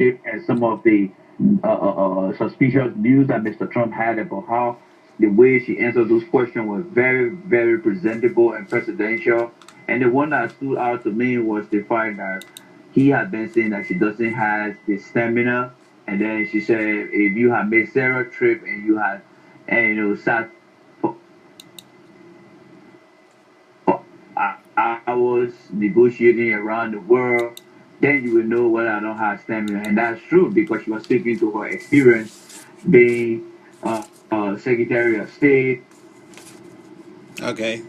leadership and some of the suspicious views that Mr. Trump had about how the way she answered those questions was very, very presentable and presidential. And the one that stood out to me was the fact that he had been saying that she doesn't have the stamina. And then she said, if you had made Sarah trip and you had, and sat for hours negotiating around the world, then you will know whether I don't have stamina. And that's true because she was speaking to her experience being Secretary of State. Okay.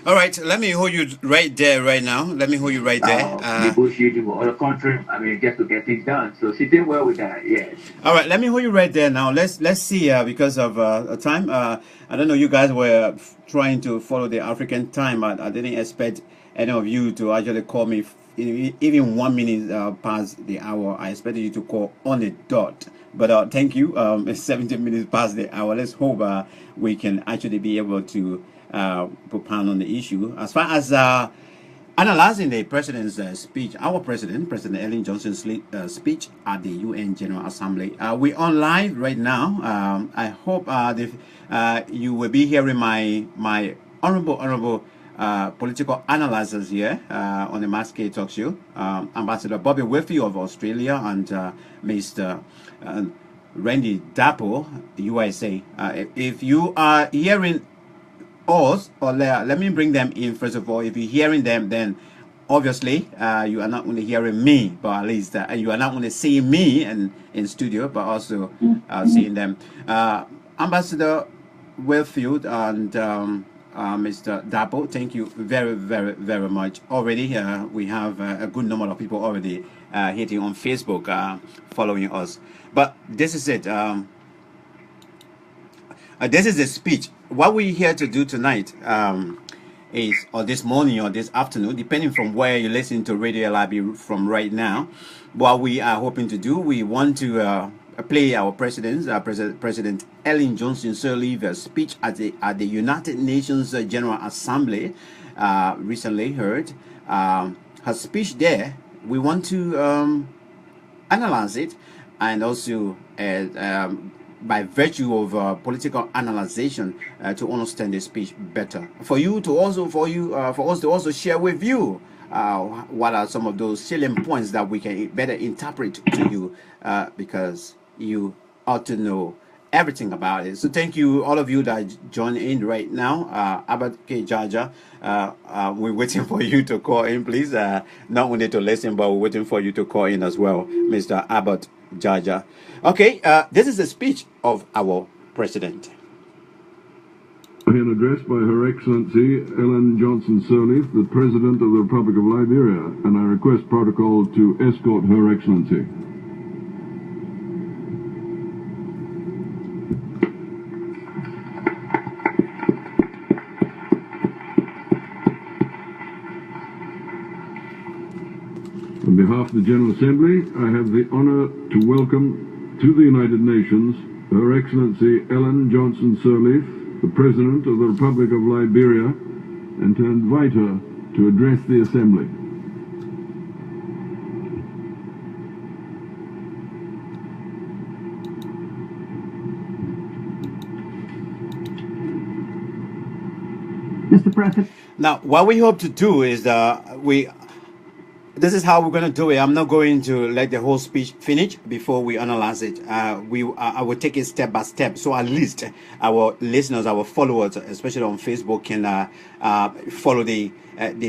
All right, let me hold you right there right now. Let me hold you right there. Negotiating with other countries. I mean, just to get things done. So she did well with that. Yes. All right, let me hold you right there now. Let's see. Because of time, I don't know. You guys were trying to follow the African time. I didn't expect any of you to actually call me even 1 minute past the hour. I expected you to call on the dot. But thank you. It's 17 minutes past the hour. Let's hope we can actually be able to propound on the issue as far as analyzing the president's speech. Our president, President Ellen Johnson-Sirleaf speech at the UN General Assembly. We're on live right now. I hope you will be hearing my honorable political analyzers here on the Max K Talk Show. Ambassador Bobby Whitfield of Australia and Mr. Randy Dapo, USA. If you are hearing us, or let me bring them in first of all. If you're hearing them, then obviously you are not only hearing me, but at least you are not only seeing me and in studio, but also seeing them. Ambassador Whitfield and Mr. Dapo, thank you very much. Already we have a good number of people already hitting on Facebook following us. But this is it. This is the speech. What we're here to do tonight is, or this morning or this afternoon, depending from where you listen to Radio LIB from right now, what we are hoping to do, we want to play our President Ellen Johnson-Sirleaf's speech at the United Nations General Assembly recently heard. Her speech there, we want to analyze it, and also by virtue of political analyzation to understand the speech better. For us to also share with you what are some of those salient points that we can better interpret to you, because you ought to know everything about it. So thank you, all of you that join in right now. Abbott K. Jaja, we're waiting for you to call in, please. Not only to listen, but we're waiting for you to call in as well, Mr. Abbott Jaja. Okay, this is a speech of our president. An address by Her Excellency Ellen Johnson-Sirleaf, the President of the Republic of Liberia, and I request protocol to escort Her Excellency. On behalf of the General Assembly, I have the honor to welcome to the United Nations Her Excellency Ellen Johnson-Sirleaf, the President of the Republic of Liberia, and to invite her to address the Assembly. Mr. President. Now, what we hope to do is this is how we're going to do it. I'm not going to let the whole speech finish before we analyze it. I will take it step by step, so at least our listeners, our followers, especially on Facebook, can follow the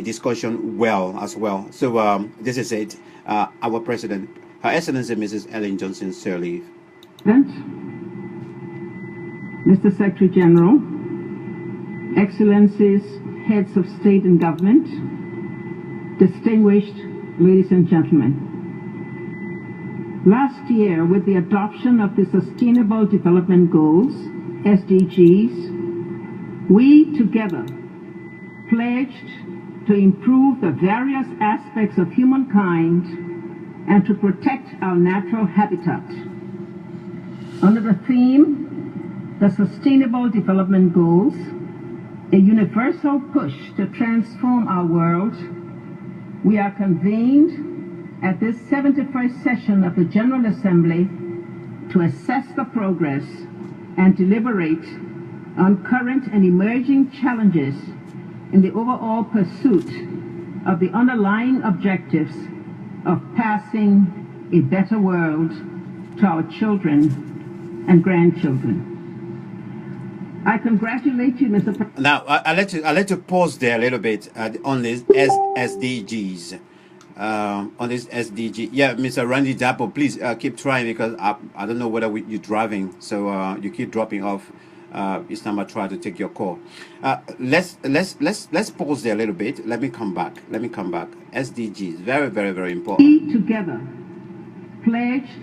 discussion well as well. So this is it. Our President, Her Excellency Mrs. Ellen Johnson-Sirleaf. Mr. Secretary General, Excellencies, Heads of State and Government, distinguished ladies and gentlemen. Last year, with the adoption of the Sustainable Development Goals, SDGs, we together pledged to improve the various aspects of humankind and to protect our natural habitat. Under the theme, the Sustainable Development Goals, a universal push to transform our world, we are convened at this this 71st session of the General Assembly to assess the progress and deliberate on current and emerging challenges in the overall pursuit of the underlying objectives of passing a better world to our children and grandchildren. I congratulate you, Mr. President. Now, I let you pause there a little bit on this SDGs. On this SDG, yeah, Mr. Randy Dapo, please keep trying, because I don't know whether you're driving, so you keep dropping off. Each time I try to take your call. Let's pause there a little bit. Let me come back. SDGs, very, very, very important. We together pledged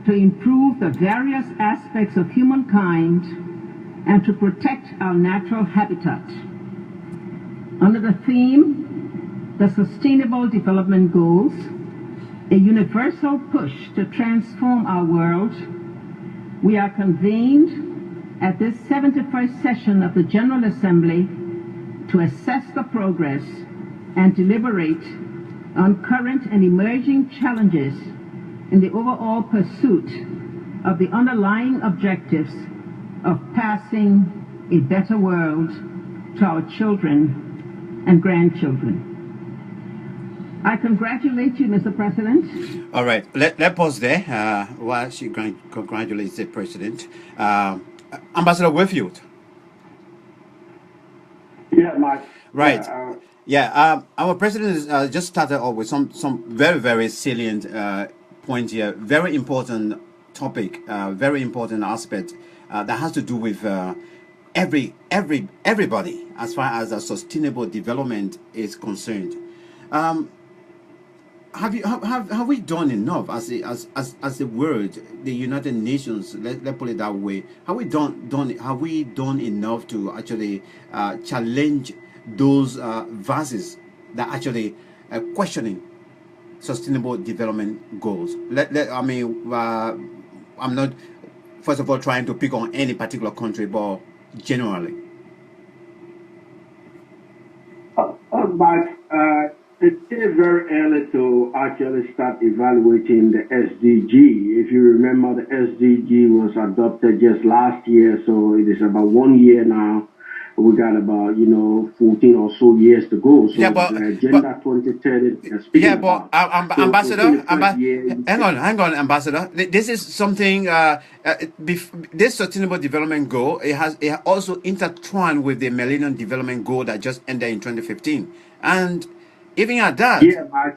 to improve the various aspects of humankind and to protect our natural habitat. Under the theme, the Sustainable Development Goals, a universal push to transform our world, we are convened at this 71st session of the General Assembly to assess the progress and deliberate on current and emerging challenges in the overall pursuit of the underlying objectives of passing a better world to our children and grandchildren. I congratulate you, Mr. President. All right, let pause there while she congratulates the President. Ambassador Whitfield. Yeah, Mike. Right. Our president has just started off with some very, very salient points here. Very important topic, very important aspect that has to do with everybody as far as sustainable development is concerned. Have we done enough as the world, the United Nations? Let's put it that way. Have we done enough to actually challenge those verses that actually questioning sustainable development goals? I'm not, first of all, trying to pick on any particular country, but generally. Mike, it's still very early to actually start evaluating the SDG. If you remember, the SDG was adopted just last year, so it is about 1 year now. We got about 14 or so years to go. So yeah, but Agenda 2030. Yeah, but Ambassador, hang on, Ambassador. This is something. This Sustainable Development Goal it also intertwined with the Millennium Development Goal that just ended in 2015, and even at that. Yeah, I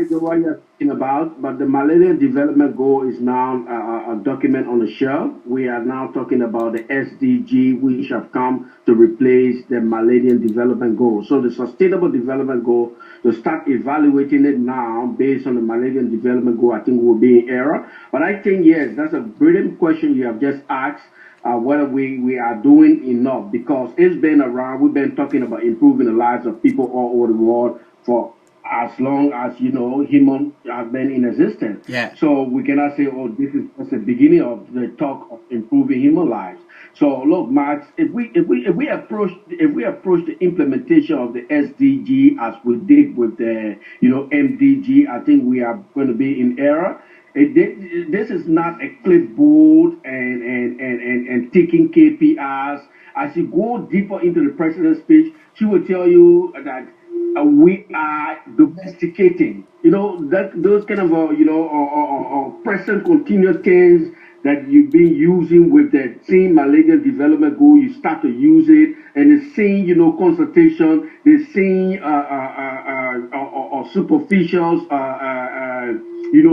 know what you're talking about, but the Millennium Development Goal is now a document on the shelf. We are now talking about the SDG, which have come to replace the Millennium Development Goal. So the Sustainable Development Goal, to start evaluating it now based on the Millennium Development Goal, I think will be in error. But I think, yes, that's a brilliant question you have just asked. Whether we are doing enough, because it's been around. We've been talking about improving the lives of people all over the world for as long as humans have been in existence. Yeah. So we cannot say, oh, this is just the beginning of the talk of improving human lives. So look, Max, if we approach the implementation of the SDG as we did with the MDG, I think we are going to be in error. This is not a clipboard and taking KPIs. As you go deeper into the president's speech, she will tell you that we are domesticating, those kind of present continuous things that you've been using with the same Millennium Development Goal. You start to use it, and the same consultation, the same or superficial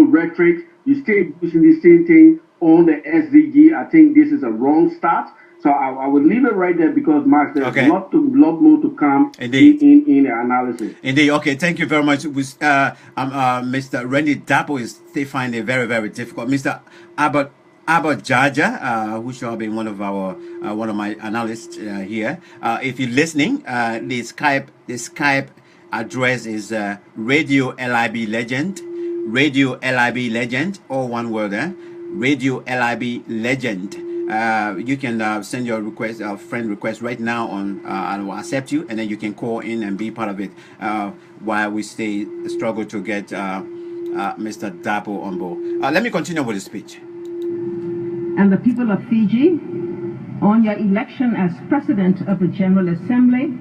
rhetoric. You stay using the same thing on the SDG. I think this is a wrong start. So I would leave it right there, because, Mark, there's a lot more to come in the analysis. Indeed. Okay, thank you very much. Mr. Randy Dapo is still finding it very, very difficult. Mr. Albert Jaja, who shall be one of my analysts here. If you're listening, the Skype address is Radio LIB Legend, all one word, Radio LIB Legend. You can send your request, friend request right now on, and we'll accept you, and then you can call in and be part of it while we struggle to get Mr. Dapo Ombo. Let me continue with the speech. And the people of Fiji, on your election as President of the General Assembly,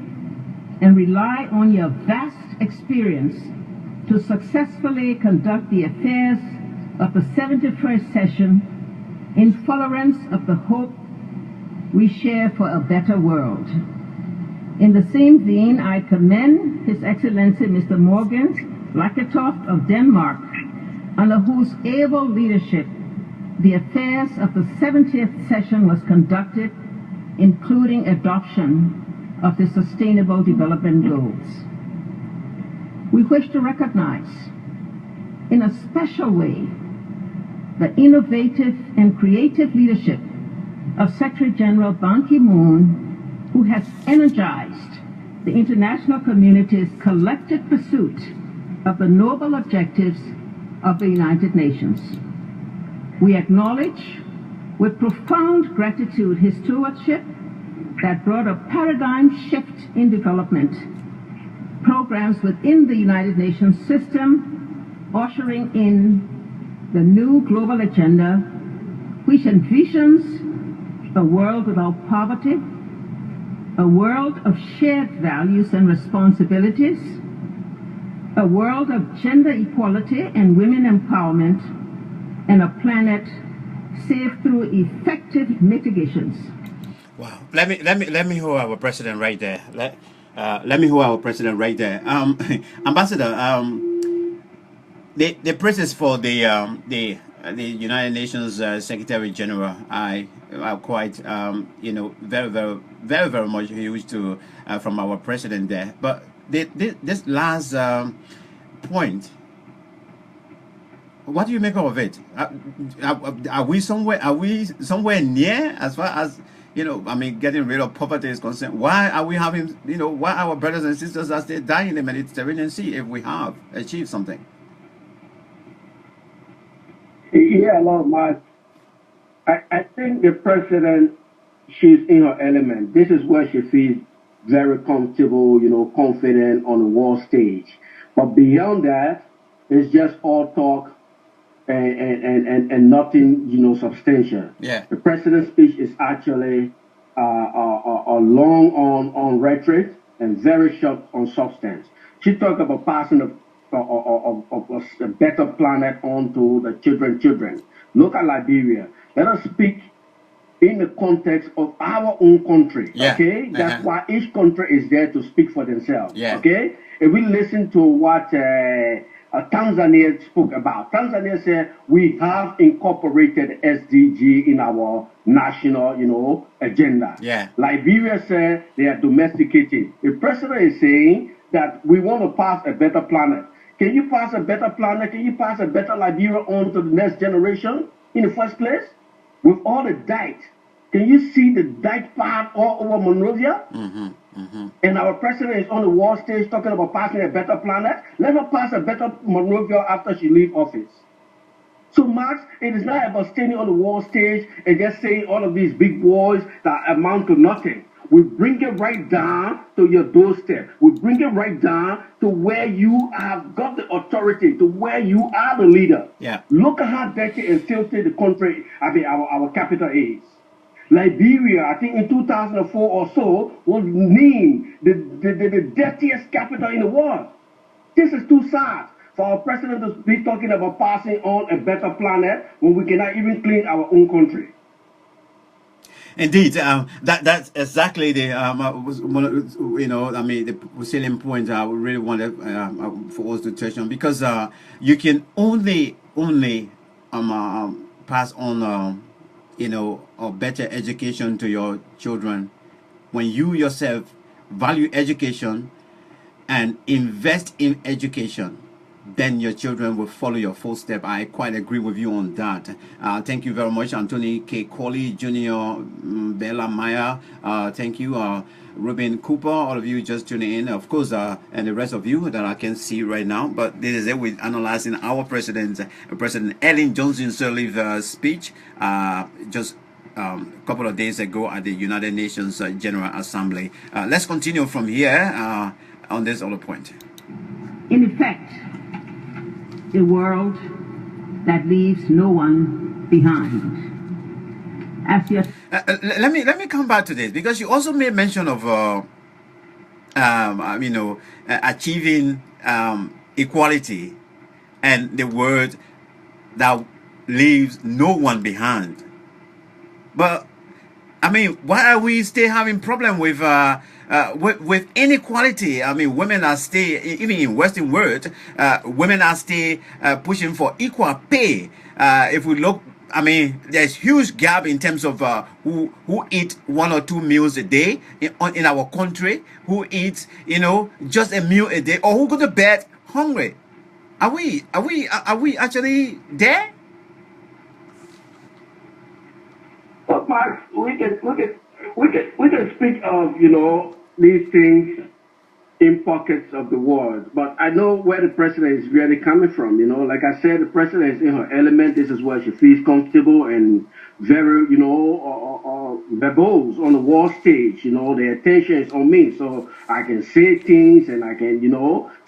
and rely on your vast experience to successfully conduct the affairs of the 71st session in furtherance of the hope we share for a better world. In the same vein, I commend His Excellency Mr. Morgan Laketoft of Denmark, under whose able leadership the affairs of the 70th session was conducted, including adoption of the Sustainable Development Goals. We wish to recognize in a special way the innovative and creative leadership of Secretary General Ban Ki-moon, who has energized the international community's collective pursuit of the noble objectives of the United Nations. We acknowledge with profound gratitude his stewardship that brought a paradigm shift in development, programs within the United Nations system, ushering in the new global agenda, which envisions a world without poverty, a world of shared values and responsibilities, a world of gender equality and women empowerment, and a planet saved through effective mitigations. Wow. Let me hear our president right there. Let me hear our president right there. Ambassador, the process for the United Nations Secretary General, I quite very much used to from our president there. But this last point, what do you make of it? Are we somewhere near as far as getting rid of poverty is concerned? Why are we having, why our brothers and sisters are still dying in the Mediterranean Sea if we have achieved something? Yeah, Lord Mark. I think the president, she's in her element. This is where she feels very comfortable, confident on the world stage. But beyond that, it's just all talk and nothing, substantial. Yeah. The president's speech is actually a long on rhetoric and very short on substance. She talked about passing a better planet on to the children. Look at Liberia. Let us speak in the context of our own country. Yeah. Okay? That's why each country is there to speak for themselves. Yeah. Okay? If we listen to what Tanzania spoke about, Tanzania said we have incorporated SDG in our national, agenda. Yeah. Liberia said they are domesticated. The president is saying that we want to pass a better planet. Can you pass a better planet? Can you pass a better Liberia on to the next generation in the first place? With all the dike. Can you see the dike path all over Monrovia? And our president is on the world stage talking about passing a better planet. Let her pass a better Monrovia after she leaves office. So, Max, it is not about standing on the world stage and just saying all of these big words that amount to nothing. We bring it right down to your doorstep. We bring it right down to where you have got the authority, to where you are the leader. Yeah. Look at how dirty and filthy the country, our capital is. Liberia, I think in 2004 or so, was named the dirtiest capital in the world. This is too sad for our president to be talking about passing on a better planet when we cannot even clean our own country. Indeed, that's exactly the the salient point I really wanted for us to touch on, because you can only pass on a better education to your children when you yourself value education and invest in education. Then your children will follow your footsteps. I quite agree with you on that. Thank you very much, Anthony K. Coley, Junior, Bella Maya. Thank you, Ruben Cooper, all of you just tuning in, of course, and the rest of you that I can see right now. But this is it. We're analyzing our President Ellen Johnson-Sirleaf speech just a couple of days ago at the United Nations General Assembly. Let's continue from here on this other point. In effect, a world that leaves no one behind. As your let me come back to this, because you also made mention of achieving equality, and the word that leaves no one behind. But I mean, why are we still having problem with inequality? I mean, women are still, even in Western world, women are still pushing for equal pay. If we look, I mean, there's huge gap in terms of who eat 1 or 2 meals a day in our country, who eats, just a meal a day, or who go to bed hungry. Are we actually there? But Mark, we can speak of these things in pockets of the world. But I know where the president is really coming from. Like I said, the president is in her element. This is where she feels comfortable and very, verbose on the war stage. The attention is on me, so I can say things and I can,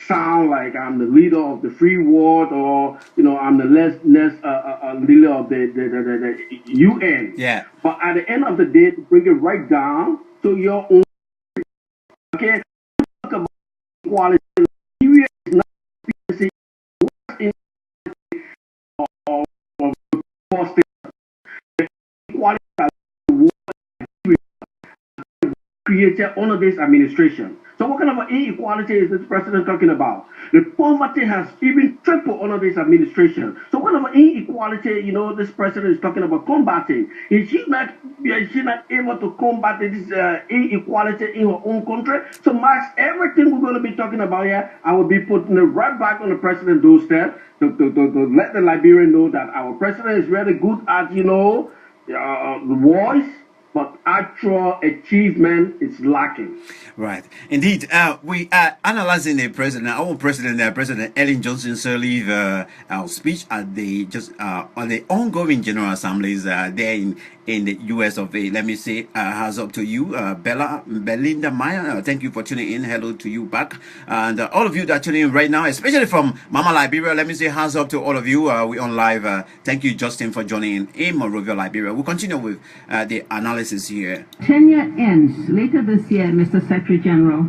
sound like I'm the leader of the free world, or I'm the leader of the UN. Yeah. But at the end of the day, to bring it right down to your own. Okay, talk about equality. Nigeria is not experiencing in or equality created under this administration. So what kind of inequality is this president talking about? The poverty has even tripled under this administration. So what kind of inequality, this president is talking about combating? Is she not able to combat this inequality in her own country? So Max, everything we're going to be talking about here, I will be putting it right back on the president's doorstep to let the Liberian know that our president is really good at, the voice, but actual achievement is lacking. Right. Indeed, we are analyzing our president, President Ellen Johnson-Sirleaf, our speech at on the ongoing General Assemblies there in the U.S. of A. Let me say, hands up to you, Belinda Meyer. Thank you for tuning in. Hello to you back, and all of you that are tuning in right now, especially from Mama Liberia. Let me say, hands up to all of you. We on live. Thank you, Justin, for joining in Monrovia, Liberia. We'll continue with the analysis here. Tenure ends later this year, Mr. Secretary General.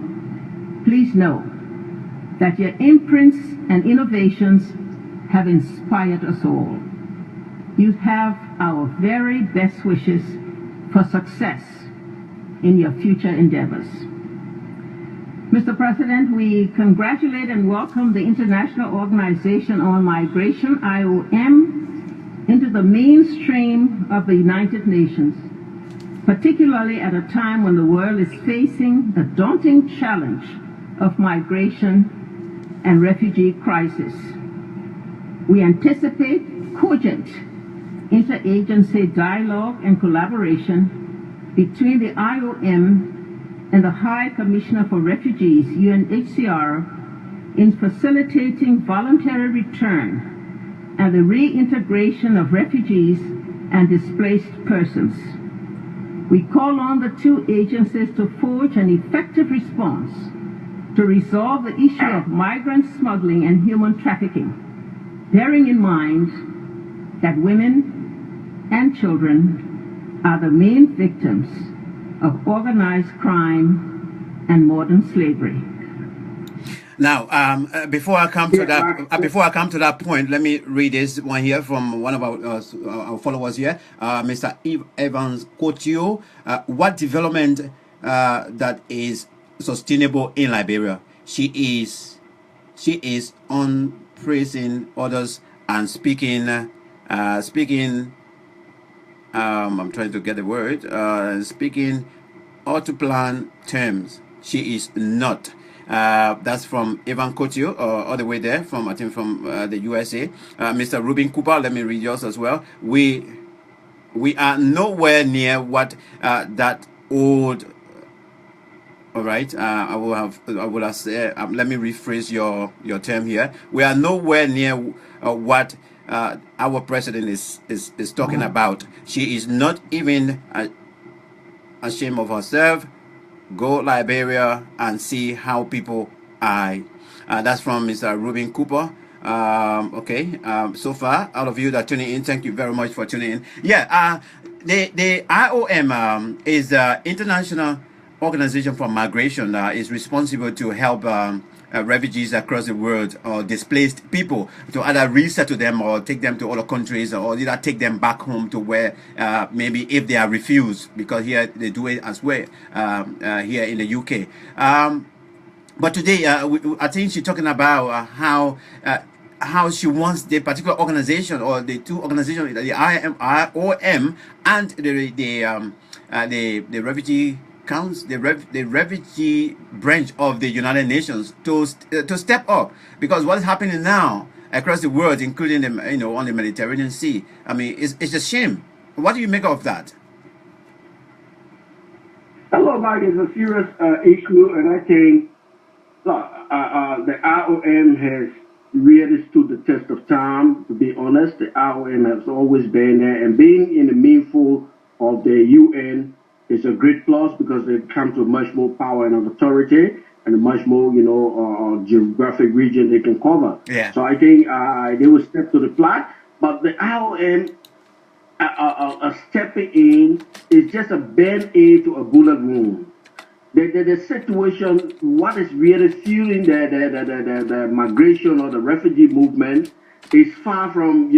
Please know that your imprints and innovations have inspired us all. You have our very best wishes for success in your future endeavors. Mr. President, we congratulate and welcome the International Organization on Migration, IOM, into the mainstream of the United Nations, particularly at a time when the world is facing the daunting challenge of migration and refugee crisis. We anticipate cogent interagency dialogue and collaboration between the IOM and the High Commissioner for Refugees, UNHCR, in facilitating voluntary return and the reintegration of refugees and displaced persons. We call on the two agencies to forge an effective response to resolve the issue of migrant smuggling and human trafficking, bearing in mind that women and children are the main victims of organized crime and modern slavery. Now, before I come to that point, let me read this one here from one of our followers here, Mr. Evans Couture. What development that is sustainable in Liberia? She is on praising others and speaking. I'm trying to get the word. Speaking out-to-plan terms. She is not. That's from Evan Couture, all the way there, from the USA. Mr. Ruben Cooper, let me read yours as well. We are nowhere near what that old. All right. I will have said. Let me rephrase your term here. We are nowhere near what our president is talking about. She is not even ashamed of herself. Go Liberia and see how people are. That's from Mr. Ruben Cooper. Okay. So far, all of you that are tuning in, thank you very much for tuning in. Yeah. The IOM is the International Organization for Migration. Is responsible to help refugees across the world or displaced people to either resettle them or take them to other countries or either take them back home to where maybe if they are refused, because here they do it as well here in the UK. But today, I think she's talking about how she wants the particular organization or the two organizations, the IOM and the refugee counts the refugee branch of the United Nations to step up, because what is happening now across the world, including the on the Mediterranean Sea, I mean, it's a shame. What do you make of that? Hello, Mike. It's a serious issue, and I think the IOM has really stood the test of time. To be honest, the IOM has always been there, and being in the meaningful of the UN is a great plus because they come to much more power and authority and a much more, geographic region they can cover. Yeah. So I think they will step to the plate. But the IOM stepping in is just a band-aid to a bullet wound. The situation, what is really fueling the migration or the refugee movement is far from,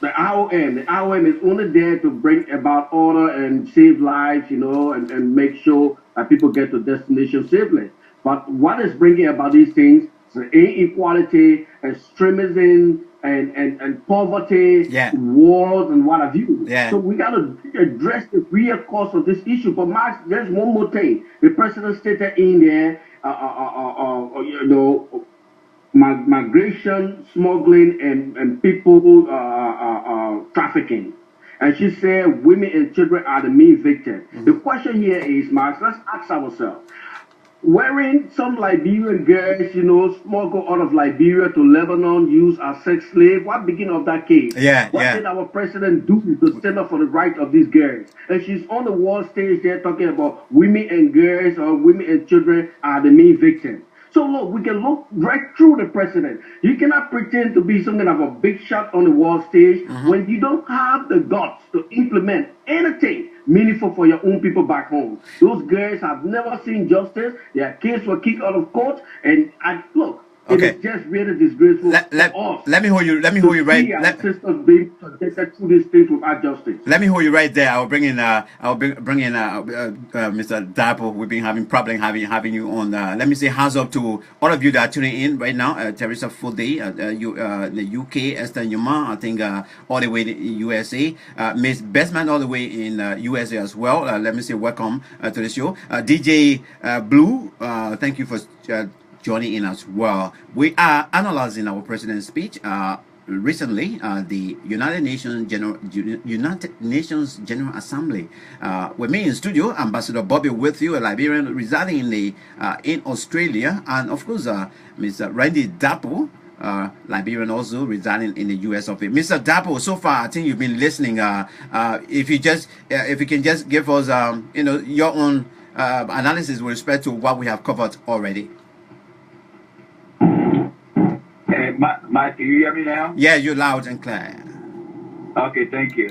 the IOM. The IOM is only there to bring about order and save lives, and make sure that people get to destination safely. But what is bringing about these things is inequality, extremism, and poverty, Yeah. wars, and what have you. Yeah. So we got to address the real cause of this issue. But Max, there's one more thing. The president stated in there, migration, smuggling, and people trafficking. And she said women and children are the main victims. The question here is, Max, let's ask ourselves. Wherein some Liberian girls, smuggled out of Liberia to Lebanon, used as sex slave. What began of that case? Yeah, What yeah. did our president do to stand up for the right of these girls? And she's on the world stage there talking about women and girls or women and children are the main victims. So look, we can look right through the president. You cannot pretend to be something of a big shot on the world stage when you don't have the guts to implement anything meaningful for your own people back home. Those girls have never seen justice. Their kids were kicked out of court. And look, it Okay. is just really disgraceful for us. Let me hold you. Let me to hold you right. see our sisters being protected through these things without justice. Let me hold you right there. I'll bring in. Mr. Dapo. We've been having problem having you on. Let me say hands up to all of you that are tuning in right now. Teresa Fode, the UK, Esther Yuma, I think all the way in USA. Miss Bestman all the way in USA as well. Let me say welcome to the show. DJ Blue, thank you for joining in as well. We are analyzing our president's speech. Recently, the United Nations General Assembly. With me in studio, Ambassador Bobby with you, a Liberian residing in Australia, and of course, Mr. Randy Dapo, Liberian also residing in the US of A. Mr. Dapo, so far I think you've been listening. If you can just give us your own analysis with respect to what we have covered already. Mike, can you hear me now? Yeah, you're loud and clear. Okay, thank you.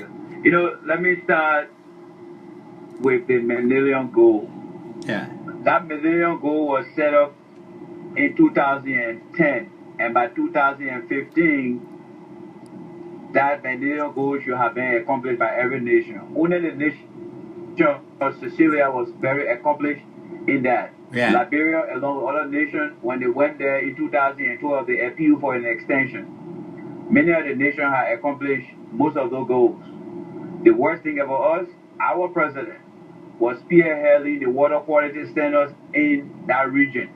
Let me start with the Millennium Goal. Yeah. That Millennium Goal was set up in 2010, and by 2015, that Millennium Goal should have been accomplished by every nation. Only the nation of Sicilia was very accomplished in that. Yeah. Liberia, along with other nations, when they went there in 2012, they appealed for an extension. Many of the nations have accomplished most of those goals. The worst thing about us, our president was spearheading the water quality standards in that region.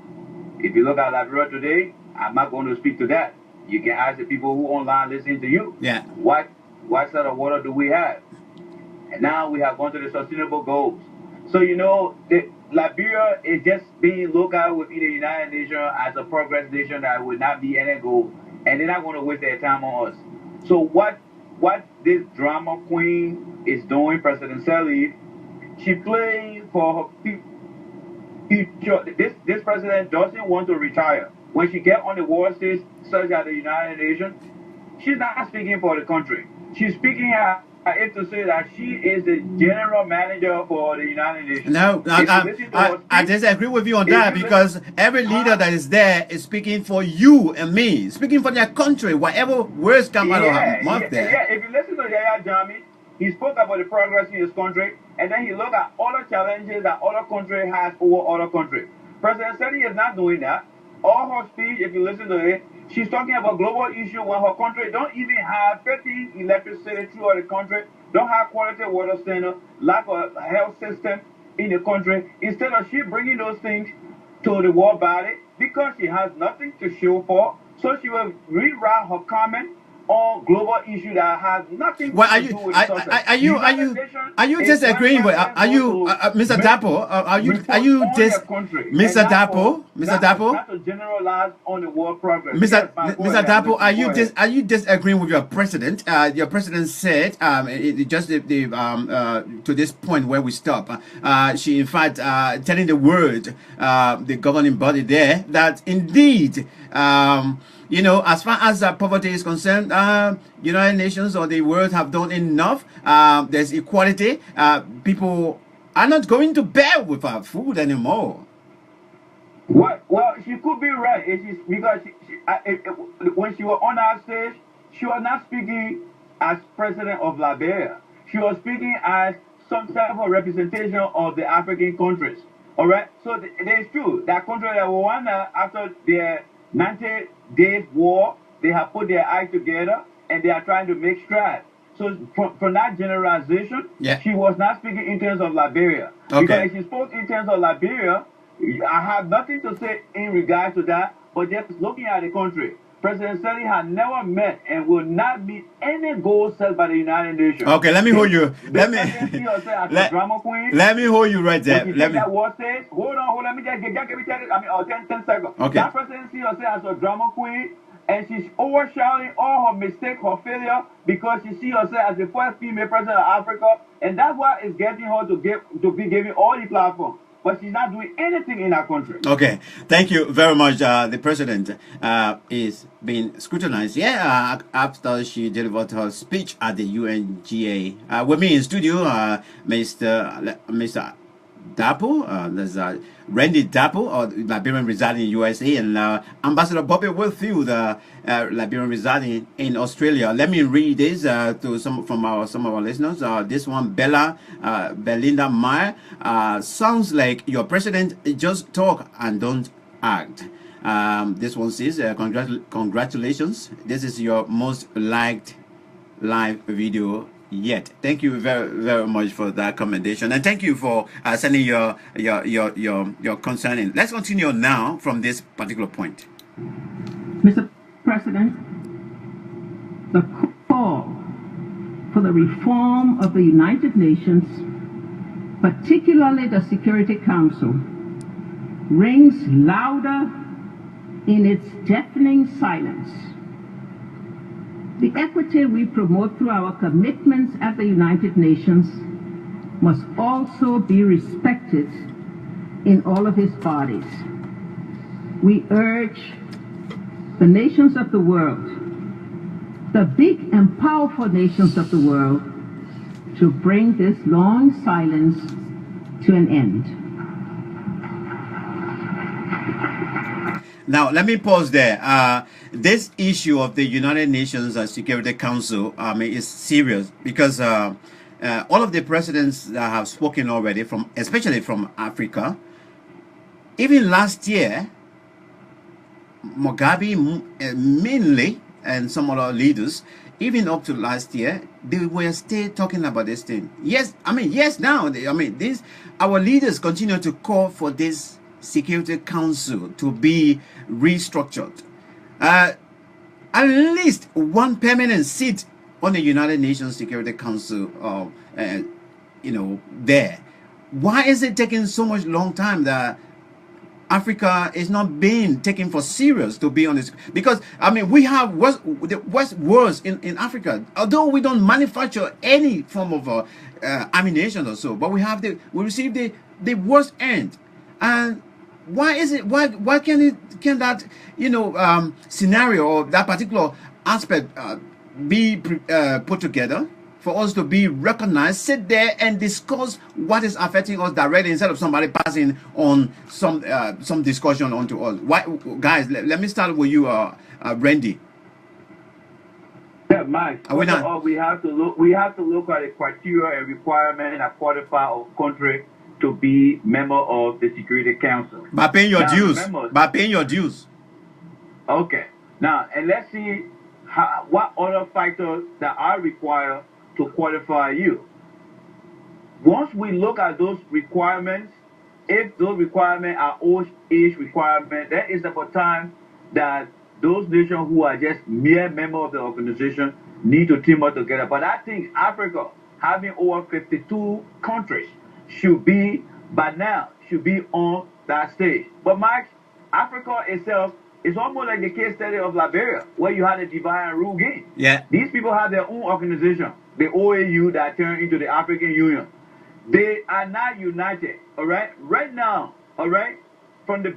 If you look at Liberia today, I'm not going to speak to that. You can ask the people who online listening to you. Yeah. What sort of water do we have? And now we have gone to the sustainable goals. So, Liberia is just being looked at within the United Nations as a progress nation that would not be any goal. And they're not going to waste their time on us. So what this drama queen is doing, President Sirleaf, she playing for her future. This president doesn't want to retire. when she get on the world stage, such as the United Nations, she's not speaking for the country. She's speaking if to say that she is the general manager for the United Nations. No, I disagree with you on that, because every leader that is there is speaking for you and me, speaking for their country, whatever words come out of her mouth there. Yeah, if you listen to Yahya Jammeh, he spoke about the progress in his country, and then he looked at other challenges that other country has over other countries. President Sirleaf is not doing that. All her speech, if you listen to it, she's talking about global issue when her country don't even have 50 electricity throughout the country, don't have quality water standard, lack of health system in the country. Instead of she bringing those things to the world body, because she has nothing to show for, so she will rewrite her comment on global issue that has nothing to do with the subject. Are you disagreeing with Mr. Dapo? Mr. Dapo? Not to generalize on the world progress. Mr. Dapo, are you disagreeing with your president? Your president said just to this point where we stop. She in fact telling the world, the governing body there, that indeed. You know, as far as poverty is concerned, United Nations or the world have done enough. There's equality. People are not going to bed without food anymore. Well, she could be right. Because when she was on our stage, she was not speaking as president of Liberia. She was speaking as some type of representation of the African countries. All right. So it's true that country that Rwanda, after their 90 days war, they have put their eyes together and they are trying to make strides. So from that generalization, she was not speaking in terms of Liberia. Okay. Because if she spoke in terms of Liberia, I have nothing to say in regards to that, but just looking at the country. President Sirleaf has never met and will not meet any goal set by the United Nations. Okay, let me hold you. Let me hold you right there. Let me. Hold on. Let me just give me 10 seconds. Okay. That president sees herself as a drama queen, and she's overshadowing all her mistakes, her failure, because she sees herself as the first female president of Africa, and that's why it's getting her to be given all the platform. But she's not doing anything in our country. Okay, thank you very much. The president is being scrutinized. After she delivered her speech at the UNGA. With me in studio, Mr. Dapo, there's Randy Dapo, Liberian residing in USA, and Ambassador Bobby Wilfield, Liberian residing in Australia. Let me read this to some of our listeners. This one, Belinda Meyer, sounds like your president just talk and don't act. This one says, congratulations. This is your most liked live video yet. Thank you very, very much for that commendation, and thank you for sending your concern in. Let's continue now from this particular point. Mr. President, the call for the reform of the United Nations, particularly the Security Council, rings louder in its deafening silence. The equity we promote through our commitments at the United Nations must also be respected in all of its bodies. We urge the nations of the world, the big and powerful nations of the world, to bring this long silence to an end. Now, let me pause there. This issue of the United Nations Security Council is serious, because all of the presidents that have spoken already, especially from Africa, even last year, Mugabe mainly, and some other leaders, even up to last year, they were still talking about this thing. Yes, now, our leaders continue to call for this Security Council to be restructured. At least one permanent seat on the United Nations Security Council, there. Why is it taking so much long time that Africa is not being taken for serious to be on this? Because we have the worst wars in Africa. Although we don't manufacture any form of ammunition or so, but we receive the worst end. And why is it? Why can that scenario or that particular aspect be put together for us to be recognized, sit there and discuss what is affecting us directly instead of somebody passing on some discussion onto us? Why, guys? Let me start with you, Randy. Yeah, Mike. First of all, we have to look. We have to look at the criteria and requirement that qualify a country to be member of the Security Council. By paying your dues. By paying your dues. Okay. Now, and let's see what other factors that are required to qualify you. Once we look at those requirements, if those requirements are old age requirements, that is about time that those nations who are just mere members of the organization need to team up together. But I think Africa, having over 52 countries, should be on that stage. But Mike, Africa itself is almost like the case study of Liberia, where you had a divide and rule game. Yeah. These people have their own organization, the OAU, that turned into the African Union. They are not united. All right. Right now, all right, from the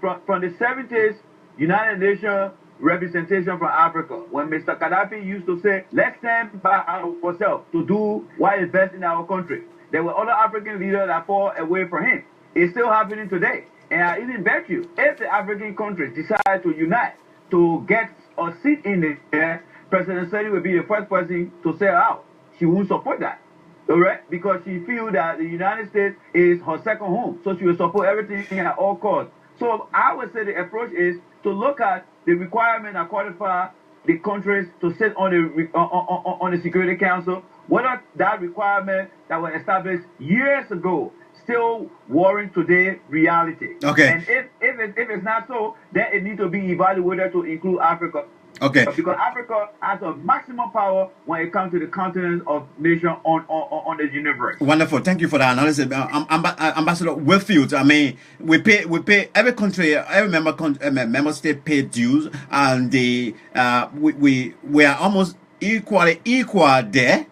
from the 70s, United Nations representation from Africa, when Mr. Gaddafi used to say, let's stand by ourselves to do what is best in our country, there were other African leaders that fall away from him. It's still happening today. And I even bet you, if the African countries decide to unite to get a seat in there, President Sirleaf will be the first person to sell out. She won't support that. All right? Because she feels that the United States is her second home. So she will support everything at all costs. So I would say the approach is to look at the requirement that qualify the countries to sit on the Security Council, whether that requirement that was established years ago still warrant today reality. Okay. And if it's not so, then it needs to be evaluated to include Africa. Okay. Because Africa has a maximum power when it comes to the continent of nation on the universe. Wonderful. Thank you for that analysis. Ambassador Whitfield, I mean, we pay every country, every member state pay dues, and we are almost equal there,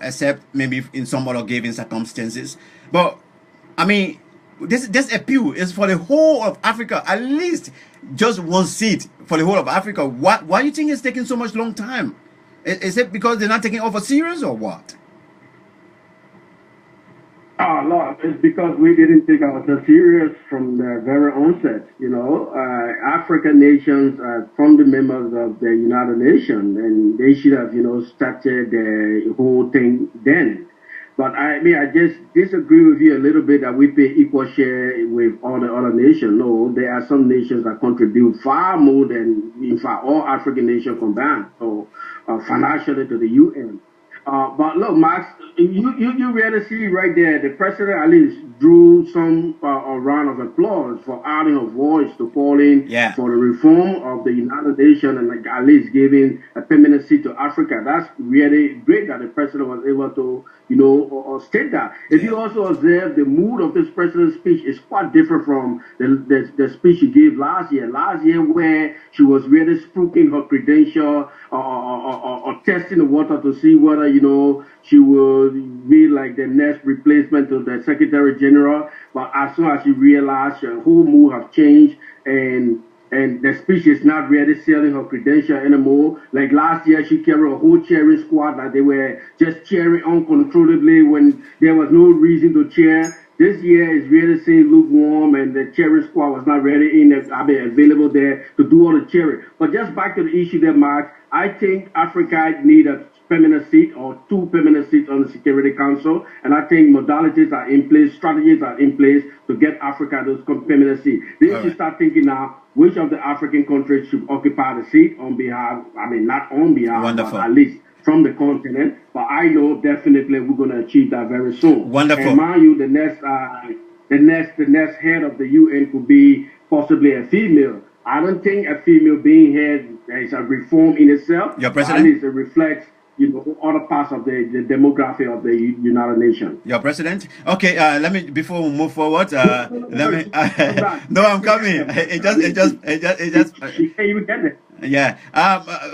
except maybe in some other given circumstances. But I mean, this appeal is for the whole of Africa, at least just one seat for the whole of Africa. Why do you think it's taking so much long time? Is it because they're not taking over serious or what? Oh, Lord, it's because we didn't take ourselves serious from the very onset. You know, African nations are from the members of the United Nations, and they should have, started the whole thing then. But I just disagree with you a little bit that we pay equal share with all the other nations. No, there are some nations that contribute far more than, in fact, all African nations combined, so financially to the UN. But look, Max, you really see right there, the president at least drew some a round of applause for adding a voice to calling for the reform of the United Nations and at least giving a permanent seat to Africa. That's really great that the president was able to, state that. If you also observe the mood of this president's speech is quite different from the speech she gave last year. Last year, where she was really spooking her credential or testing the water to see whether, she would be like the next replacement to the Secretary General. But as soon as she realized her whole mood has changed and the speech is not really selling her credential anymore. Like last year, she carried a whole cheering squad that they were just cheering uncontrollably when there was no reason to cheer. This year is really saying lukewarm, and the cheering squad was not really available there to do all the cheering. But just back to the issue there, Mark, I think Africa need a permanent seat or 2 permanent seats on the Security Council, and I think modalities are in place, strategies are in place to get Africa those permanent seats. They should start thinking now which of the African countries should occupy the seat on behalf, not on behalf, but at least from the continent. But I know definitely we're going to achieve that very soon. Wonderful. And mind you, the next head of the UN could be possibly a female. I don't think a female being head is a reform in itself. Your president? At least it reflects other parts of the demography of the United Nations. Your president? Okay, let me, before we move forward, let me, no, I'm coming. It just, you get it. Yeah.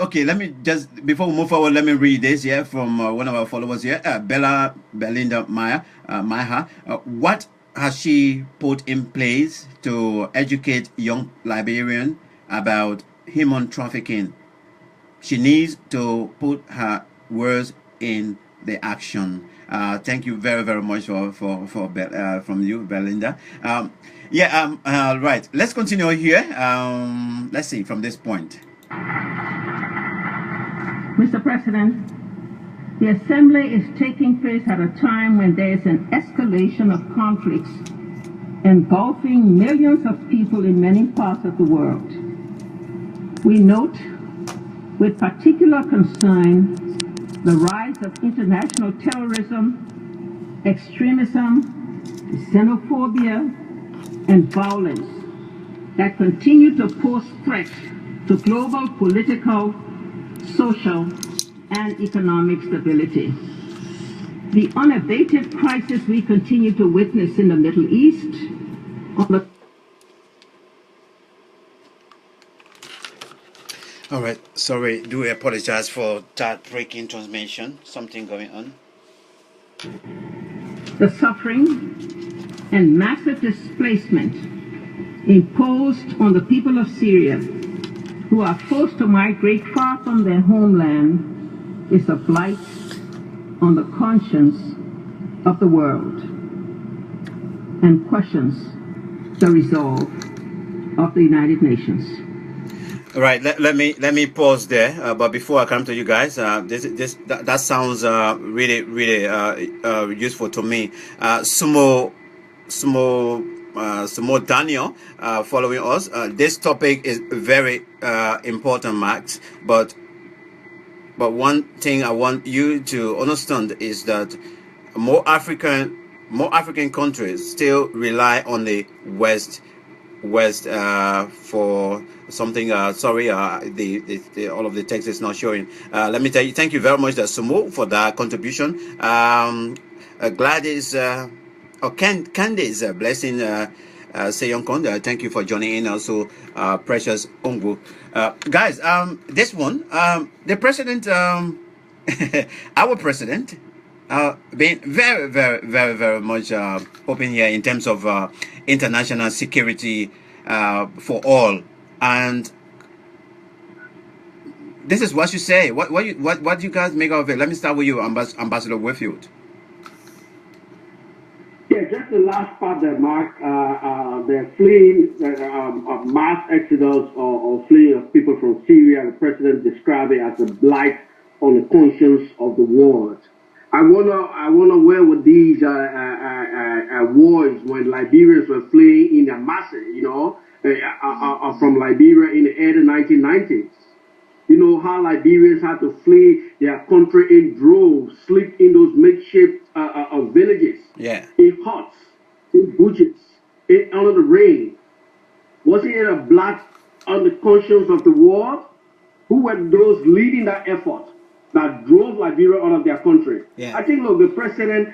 Okay, let me just, before we move forward, let me read this here from one of our followers here, Belinda Maha. What has she put in place to educate young Liberians about human trafficking? She needs to put her words in the action. Thank you very, very much from you, Belinda. Right. Let's continue here. Let's see from this point. Mr. President, the Assembly is taking place at a time when there is an escalation of conflicts engulfing millions of people in many parts of the world. We note with particular concern the rise of international terrorism, extremism, xenophobia, and violence that continue to pose threats to global political, social, and economic stability. The unabated crisis we continue to witness in the Middle East, on the All right. Sorry. Do apologize for that breaking transmission. Something going on. the suffering and massive displacement imposed on the people of Syria, who are forced to migrate far from their homeland, is a blight on the conscience of the world and questions the resolve of the United Nations. All right, let me pause there. But before I come to you guys, that sounds really useful to me. Sumo Daniel, following us. This topic is very important, Max. But one thing I want you to understand is that more African countries still rely on the West for something. Sorry, all of the text is not showing. Let me tell you, thank you very much, Sumo, for that contribution. Gladys Candice, blessing Seyon Konda, thank you for joining in. Also, Precious Ongu. Guys, this one, the president, our president, being very much open here in terms of international security for all, and this is what you say. What do you guys make of it? Let me start with you, Ambassador Whitfield. Yeah, just the last part there, Mark. They're fleeing mass exodus or fleeing of people from Syria. The president described it as a blight on the conscience of the world. I wonder where were these wars when Liberians were fleeing in a masses, from Liberia in the early 1990s. You know how Liberians had to flee their country in droves, sleep in those makeshift villages, in huts, in bushes, under the rain. Wasn't it a blot on the conscience of the world? Who were those leading that effort that drove Liberia out of their country? Yeah. I think, look, the president,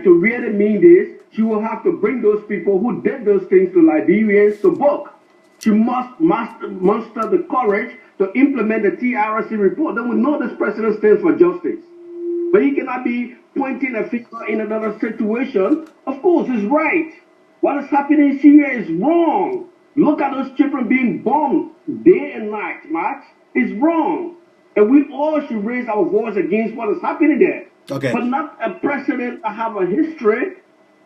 to really mean this, she will have to bring those people who did those things to Liberians to book. She must muster the courage to implement the TRC report. Then we know this president stands for justice. But he cannot be pointing a finger in another situation. Of course, it's right. What is happening in Syria is wrong. Look at those children being bombed day and night, Max. It's wrong. And we all should raise our voice against what is happening there. Okay. But not a president that have a history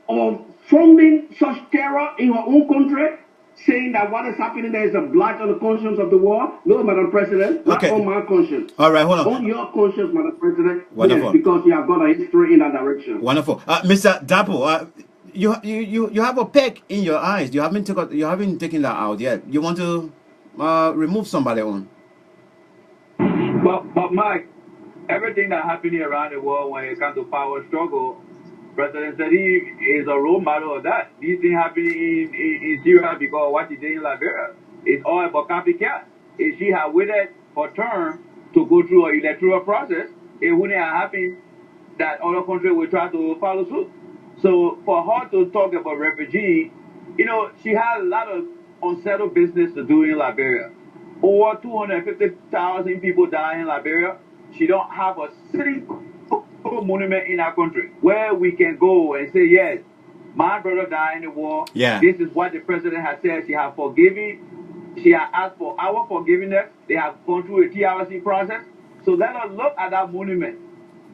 of funding such terror in her own country, saying that what is happening there is a blight on the conscience of the world. No, Madam President, not on my conscience. All right, hold on. On your conscience, Madam President. Wonderful. Yes, because you have got a history in that direction. Wonderful. Mr. Dapo, you have a peck in your eyes. You haven't taken that out yet. You want to remove somebody on? But Mike, everything that happening around the world when it comes to power struggle, President Sirleaf is a role model of that. These things happening in Syria because of what she did in Liberia. It's all about copycat. If she had waited her turn to go through an electoral process, it wouldn't have happened that other countries would try to follow suit. So for her to talk about refugee, she had a lot of unsettled business to do in Liberia. Over 250,000 people die in Liberia. She don't have a single monument in our country where we can go and say, yes, my brother died in the war. Yeah. This is what the president has said. She has forgiven. She has asked for our forgiveness. They have gone through a TRC process. So let us look at that monument,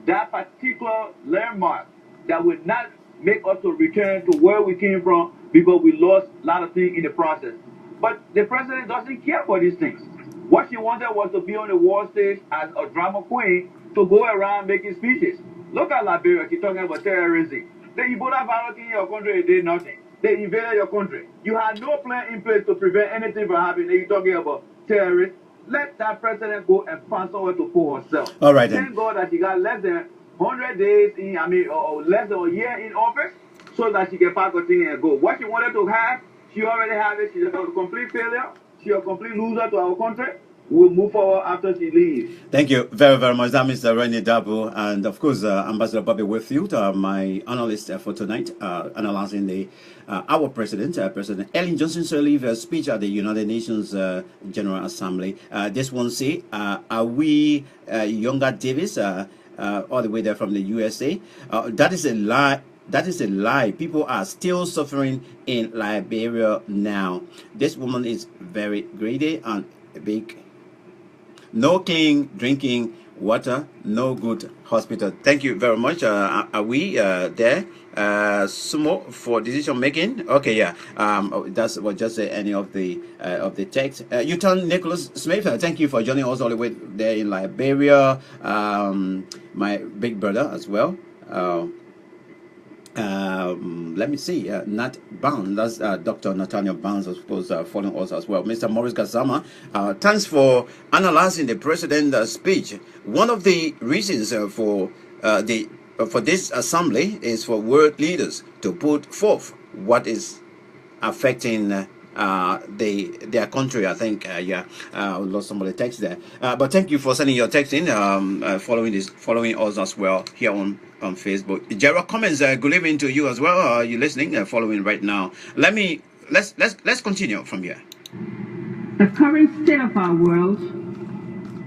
that particular landmark that will not make us to return to where we came from because we lost a lot of things in the process. But the president doesn't care for these things. What she wanted was to be on the world stage as a drama queen to go around making speeches. Look at Liberia. She's talking about terrorism. The Ebola virus in your country, they did nothing. They invaded your country. You had no plan in place to prevent anything from happening. You're talking about terrorists. Let that president go and find somewhere to put herself. All right, then. Thank God that she got less than 100 days in, or less than a year in office so that she can pack her thing and go. What she wanted to have, she already have it. She's a complete failure. She's a complete loser to our country. We'll move forward after she leaves. Thank you very, very much. That Mr. Rennie Dabo, and of course, Ambassador Bobby Whitfield, my analyst for tonight, analyzing the our president, President Ellen Johnson-Sirleaf speech at the United Nations General Assembly. This one say, are we Younger Davis, all the way there from the USA? That is a lie. That is a lie. People are still suffering in Liberia now. This woman is very greedy and big. No clean drinking water, no good hospital. Thank you very much. Are we there? Sumo for decision making. Okay, yeah. That's what just any of the text. You turn Nicholas Smith. Thank you for joining us all the way there in Liberia. My big brother as well. Let me see, Nat Bound, that's Dr. Nathaniel Bounds, I suppose, following us as well. Mr. Maurice Gazama, thanks for analyzing the president's speech. One of the reasons for this assembly is for world leaders to put forth what is affecting their country. I think yeah, I lost some of the text there, but thank you for sending your text in, following us as well here on Facebook. Gerald comments, good evening to you as well. Are you listening, following right now? Let's continue from here. The current state of our world,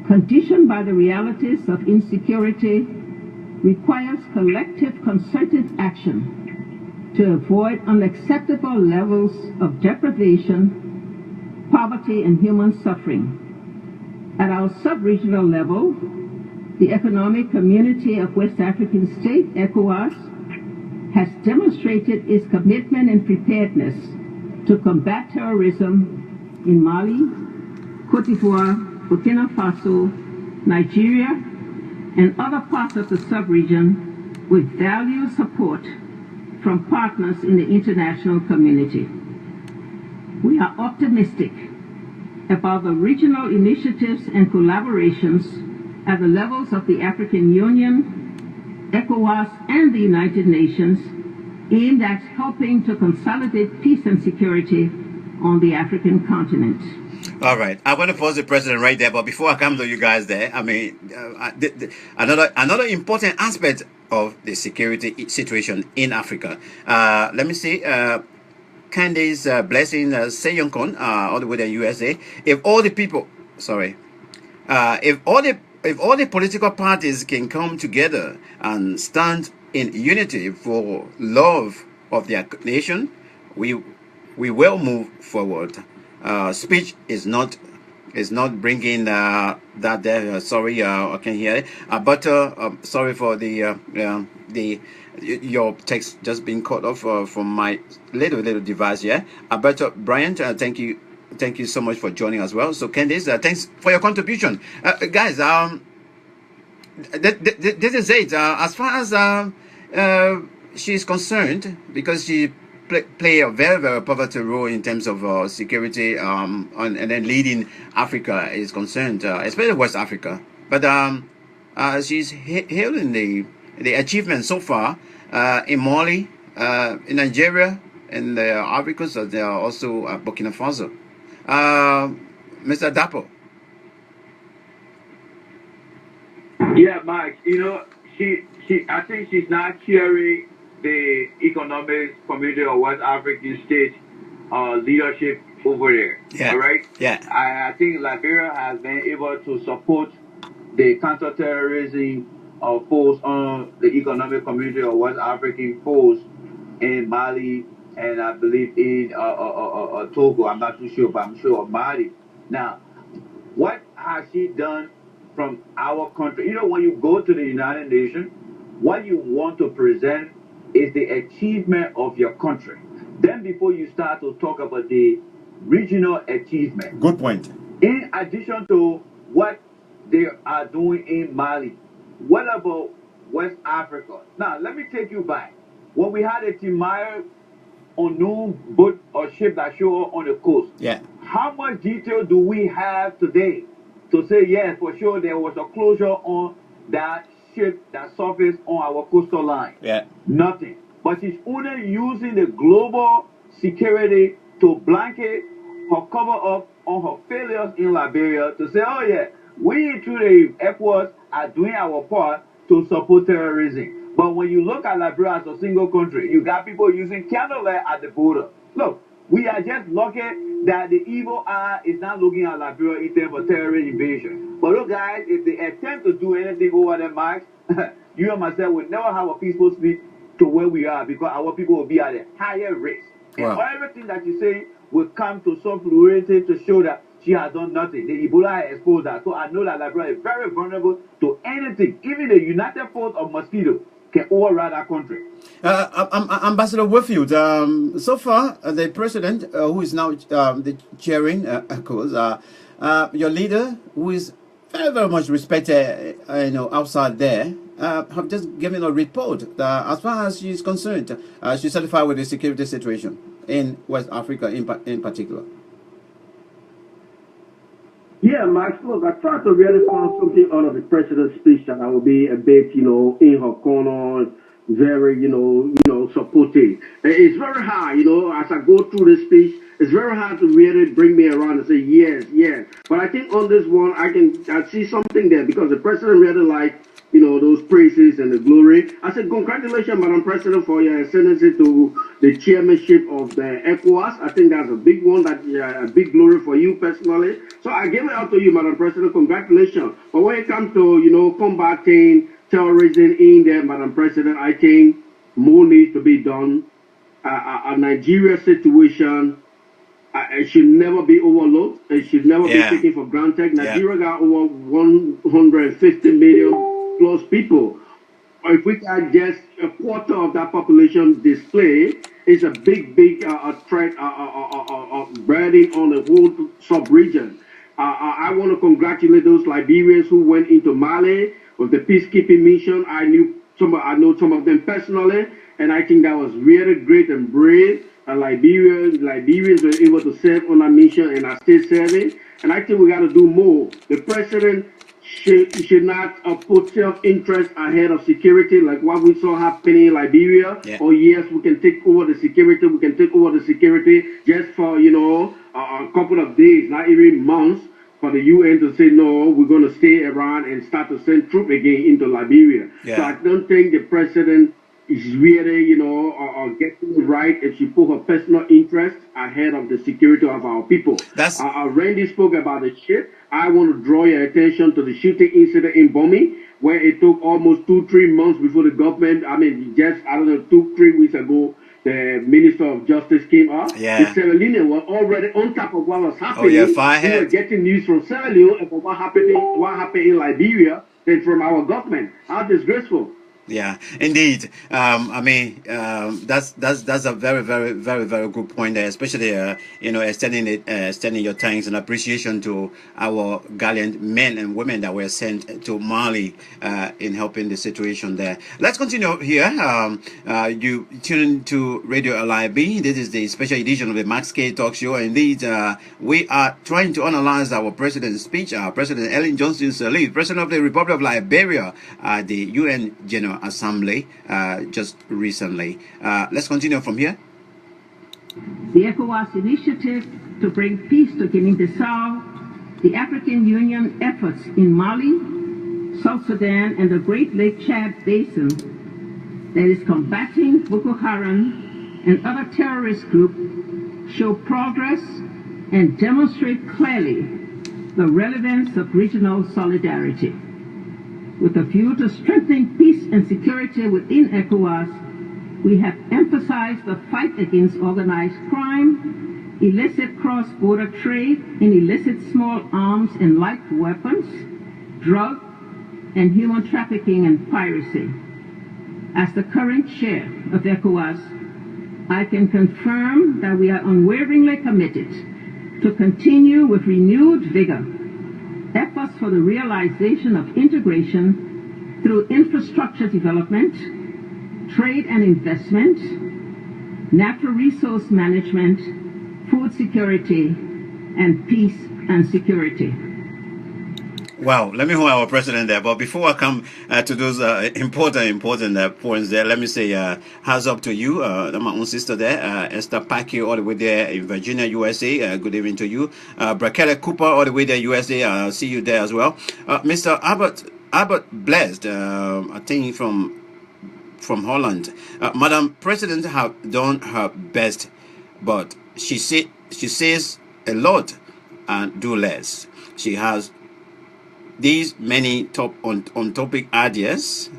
conditioned by the realities of insecurity, requires collective concerted action to avoid unacceptable levels of deprivation, poverty, and human suffering. At our sub-regional level, the Economic Community of West African States, ECOWAS, has demonstrated its commitment and preparedness to combat terrorism in Mali, Cote d'Ivoire, Burkina Faso, Nigeria, and other parts of the sub-region with valued support from partners in the international community. We are optimistic about the regional initiatives and collaborations at the levels of the African Union, ECOWAS, and the United Nations aimed at helping to consolidate peace and security on the African continent. All right, I want to pause the president right there, but before I come to you guys there, I mean, another important aspect of the security situation in Africa. Let me see. Candace Blessing Seyonkon, all the way to the USA. If all the people, if all the political parties can come together and stand in unity for love of their nation, we will move forward. Speech is not bringing that there. Sorry, I can't hear it. But sorry for the your text just being cut off from my little device here. But Brian, thank you so much for joining as well. So Candice, thanks for your contribution, guys. This is it. As far as she's concerned, because she play a very, very pivotal role in terms of security and then leading Africa is concerned, especially West Africa. But she's hailing the achievements so far in Mali, in Nigeria, and the Africans. They are also Burkina Faso. Mr. Dapo. Yeah, Mike. You know, I think she's not carrying the economic community of West African states leadership over there. Yeah. All right? Yeah. I think Liberia has been able to support the counterterrorism force on the economic community of West African force in Mali, and I believe in Togo. I'm not too sure, but I'm sure of Mali. Now, what has she done from our country? You know, when you go to the United Nations, what you want to present is the achievement of your country. Then before you start to talk about the regional achievement. Good point. In addition to what they are doing in Mali, what about West Africa? Now, let me take you back. When we had a Timaya unknown boat or ship that show up on the coast. Yeah. How much detail do we have today to say yes, for sure there was a closure on that ship that surfaced on our coastal line? Yeah. Nothing. But she's only using the global security to blanket or cover up on her failures in Liberia to say, oh yeah, we through the ECOWAS are doing our part to support terrorism. But when you look at Liberia as a single country, you got people using candlelight at the border. Look, we are just lucky that the evil eye is not looking at Liberia in terms of terrorist invasion. But look, guys, if they attempt to do anything over the marks, you and myself will never have a peaceful speech to where we are because our people will be at a higher risk. Wow. And everything that you say will come to some fluidity to show that she has done nothing. The Ebola has exposed that. So I know that Liberia is very vulnerable to anything. Even the United Force of Mosquito can override our country. Ambassador Whitfield, so far, the president, who is now the chairing, of course, your leader, who is very, very much respected, outside there, have just given a report that as far as she's concerned, she's satisfied with the security situation in West Africa in particular. Yeah, Max, look, I tried to really find something out of the president's speech that I will be a bit, in her corner, very, supportive. It's very hard, as I go through this speech, it's very hard to really bring me around and say, yes, yes. But I think on this one, I see something there because the president really liked, those praises and the glory. I said, congratulations, Madam President, for your ascendancy to the chairmanship of the ECOWAS. I think that's a big one, a big glory for you personally. So I give it out to you, Madam President. Congratulations. But when it comes to, combating terrorism in there, Madam President, I think more needs to be done. A Nigeria situation, it should never be overlooked. It should never be taken for granted. Nigeria got over 150 million plus people. If we can just a quarter of that population displaced, it's a big threat, burden on the whole sub-region. I want to congratulate those Liberians who went into Mali with the peacekeeping mission. I know some of them personally, and I think that was really great and brave. Liberians were able to serve on a mission and are still serving. And I think we got to do more. The president should not put self-interest ahead of security, like what we saw happening in Liberia. Yeah. Oh yes, we can take over the security. We can take over the security just for a couple of days, not even months, for the UN to say no, we're going to stay around and start to send troops again into Liberia. Yeah. So I don't think the president is really, getting it right if she put her personal interest ahead of the security of our people. That's Randy spoke about the ship. I want to draw your attention to the shooting incident in Bomi, where it took almost 2-3 months before the government, 2-3 weeks ago, the Minister of Justice came up. Yeah. The Sierra Leoneans were already on top of what was happening. Oh, yeah, we firehead. were getting news from Sierra Leone about what happened in Liberia than from our government. How disgraceful. Yeah, indeed. That's a very, very, very, very good point there, especially extending your thanks and appreciation to our gallant men and women that were sent to Mali in helping the situation there. Let's continue here. You tune to Radio LIB. This is the special edition of the Max K Talk Show. Indeed, we are trying to analyze our president's speech. President Ellen Johnson-Sirleaf, President of the Republic of Liberia, the UN General Assembly just recently. Let's continue from here. The ECOWAS initiative to bring peace to Guinea-Bissau, the African Union efforts in Mali, South Sudan, and the Great Lake Chad Basin that is combating Boko Haram and other terrorist groups show progress and demonstrate clearly the relevance of regional solidarity. With a view to strengthening peace and security within ECOWAS, We have emphasized the fight against organized crime, illicit cross-border trade in illicit small arms and light weapons, drug and human trafficking and piracy. As the current chair of ECOWAS, I can confirm that we are unwaveringly committed to continue with renewed vigor efforts for the realization of integration through infrastructure development, trade and investment, natural resource management, food security, and peace and security. Wow, let me hold our president there. But before I come to those important points there, let me say hands up to you, my own sister there, Esther Packy, all the way there in Virginia, USA. Good evening to you. Brakele Cooper, all the way there, USA. See you there as well. Mr. Albert Blessed, I think from Holland. Madam President have done her best, but she says a lot and do less. She has these many on topic ideas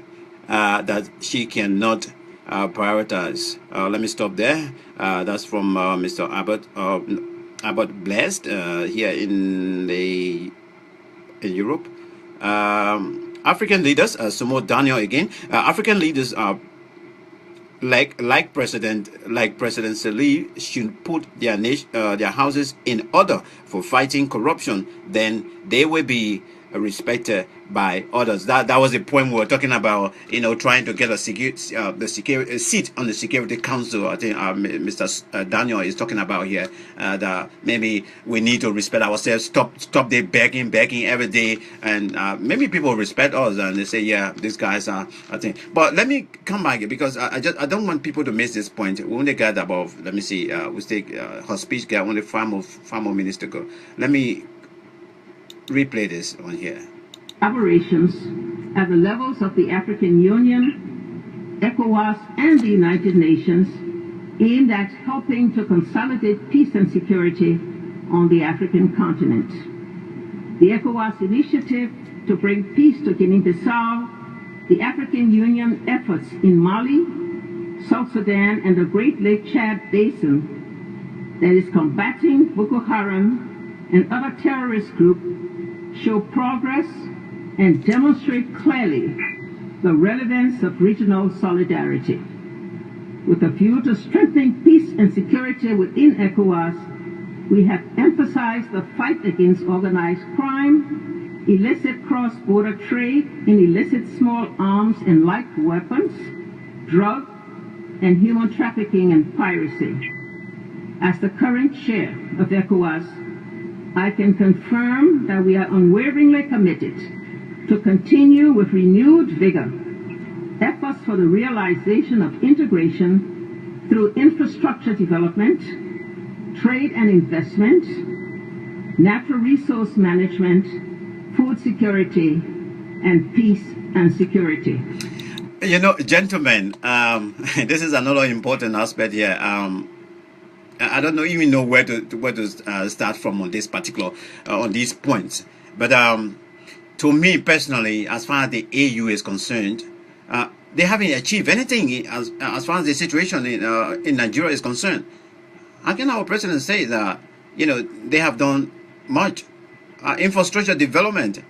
that she cannot prioritize. Let me stop there. That's from Mr. Albert Blessed here in Europe. African leaders, Sumo Daniel again. African leaders are like President Sirleaf should put their houses in order for fighting corruption. Then they will be respected by others. That was the point we were talking about. Trying to get a seat on the Security Council. I think Mr. Daniel is talking about here that maybe we need to respect ourselves. Stop the begging every day, and maybe people respect us and they say, yeah, these guys are. I think. But let me come back because I don't want people to miss this point. We only got about, let me see, we take her speech got only 5 more minutes to go. Let me replay this on here. Collaborations at the levels of the African Union, ECOWAS, and the United Nations aimed at helping to consolidate peace and security on the African continent. The ECOWAS initiative to bring peace to Guinea-Bissau, the African Union efforts in Mali, South Sudan, and the Great Lake Chad Basin that is combating Boko Haram and other terrorist groups show progress and demonstrate clearly the relevance of regional solidarity. With a view to strengthening peace and security within ECOWAS, we have emphasized the fight against organized crime, illicit cross-border trade in illicit small arms and light weapons, drug and human trafficking and piracy. As the current chair of ECOWAS, I can confirm that we are unwaveringly committed to continue with renewed vigor efforts for the realization of integration through infrastructure development, trade and investment, natural resource management, food security, and peace and security. Gentlemen, this is another important aspect here. I don't even know where to start from on this particular on these points. But to me personally, as far as the AU is concerned, they haven't achieved anything as far as the situation in Nigeria is concerned. How can our president say that they have done much infrastructure development?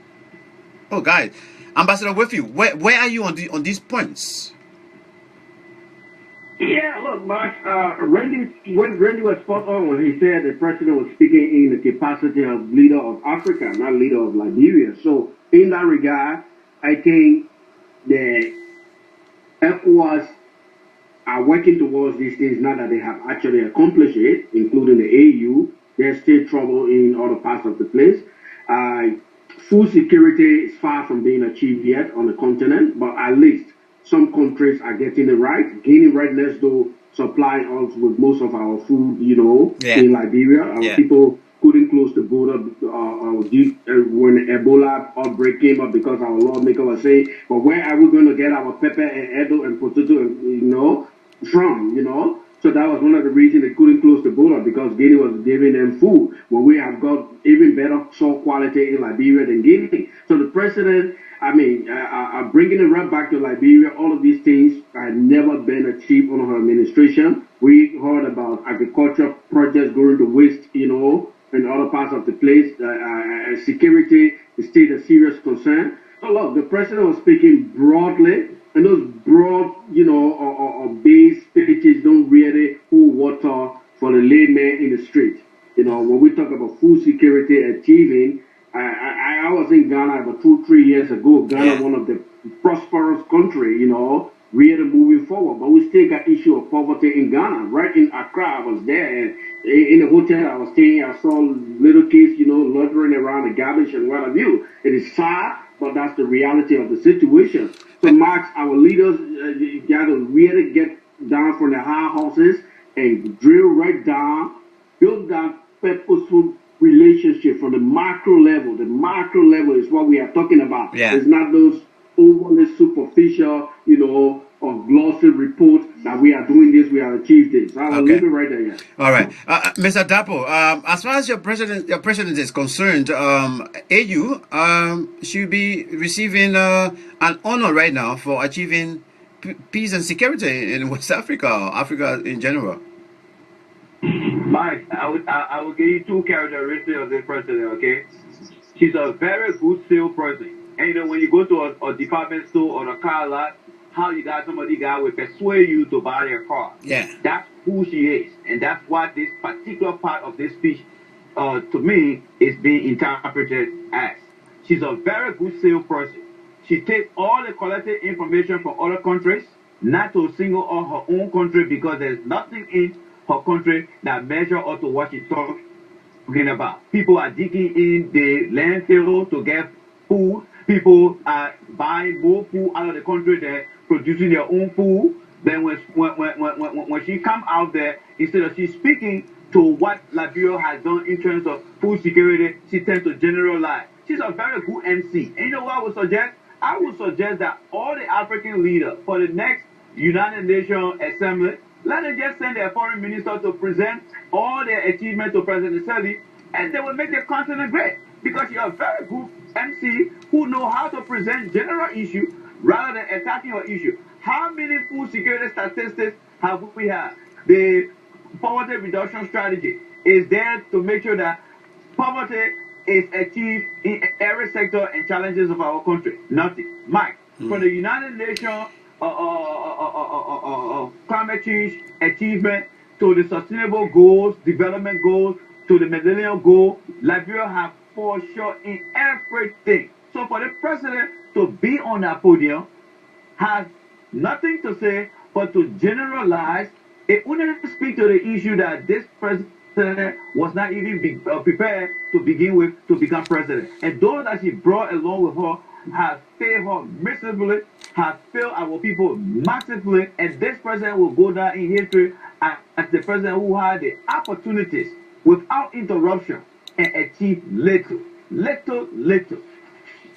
Oh, guys, Ambassador Wefi, where are you on these points? Yeah, look, Max, Randy was spot on when he said the president was speaking in the capacity of leader of Africa, not leader of Liberia. So in that regard, I think the ECOWAS are working towards these things now that they have actually accomplished it, including the AU. There's still trouble in other parts of the place. Food security is far from being achieved yet on the continent, but at least some countries are getting it right. Guinea right next door supply us with most of our food, in Liberia. Our people couldn't close the border when Ebola outbreak came up because our lawmaker was saying, but where are we going to get our pepper and edo and potato, from, So that was one of the reasons they couldn't close the border, because Guinea was giving them food when we have got even better soil quality in Liberia than Guinea. So the president, bringing it right back to Liberia, all of these things had never been achieved under her administration. We heard about agriculture projects going to waste, in other parts of the place. Security is still a serious concern. So look, the president was speaking broadly, and those broad, or base speeches don't really hold water for the layman in the street. When we talk about food security achieving, I was in Ghana about 2-3 years ago. Ghana, one of the prosperous country, really moving forward. But we still got issue of poverty in Ghana. Right in Accra, I was there, and in the hotel I was staying, I saw little kids, loitering around the garbage and what have you. It is sad, but that's the reality of the situation. So, Max, our leaders got to really get down from the high horses and drill right down, build that purposeful relationship from the macro level. The macro level is what we are talking about. Yeah. It's not those overly superficial, or glossy reports that we are doing this, we are achieved this. I will leave it right there. Yeah. All right, Mr. Dapo. As far as your president is concerned, AU should be receiving an honor right now for achieving peace and security in West Africa, or Africa in general. Mike, I will give you two characteristics of this president, okay? She's a very good salesperson. And when you go to a department store or a car lot, how you got somebody guy will persuade you to buy their car. Yeah. That's who she is. And that's what this particular part of this speech, to me, is being interpreted as. She's a very good salesperson. She takes all the collected information from other countries, not to single out her own country, because there's nothing in her country that measure up to what she's talking about. People are digging in the landfill to get food. People are buying more food out of the country than producing their own food. Then when she come out there, instead of she's speaking to what Liberia has done in terms of food security, she tends to generalize. She's a very good MC. And you know what I would suggest? I would suggest that all the African leaders for the next United Nations Assembly, let them just send their foreign minister to present all their achievements to President Sirleaf, and they will make the continent great. Because you're a very good MC who know how to present general issue rather than attacking your issue. How many food security statistics have we had? The poverty reduction strategy is there to make sure that poverty is achieved in every sector and challenges of our country. Nothing. Mike, from the United Nations climate change achievement to the sustainable goals, development goals, to the millennial goal, Liberia have for sure in everything. So for the president to be on that podium has nothing to say but to generalize. It wouldn't speak to the issue that this president was not even prepared to begin with to become president. And those that she brought along with her have failed her miserably, have failed our people massively, and this president will go down in history as the president who had the opportunities without interruption and achieve little.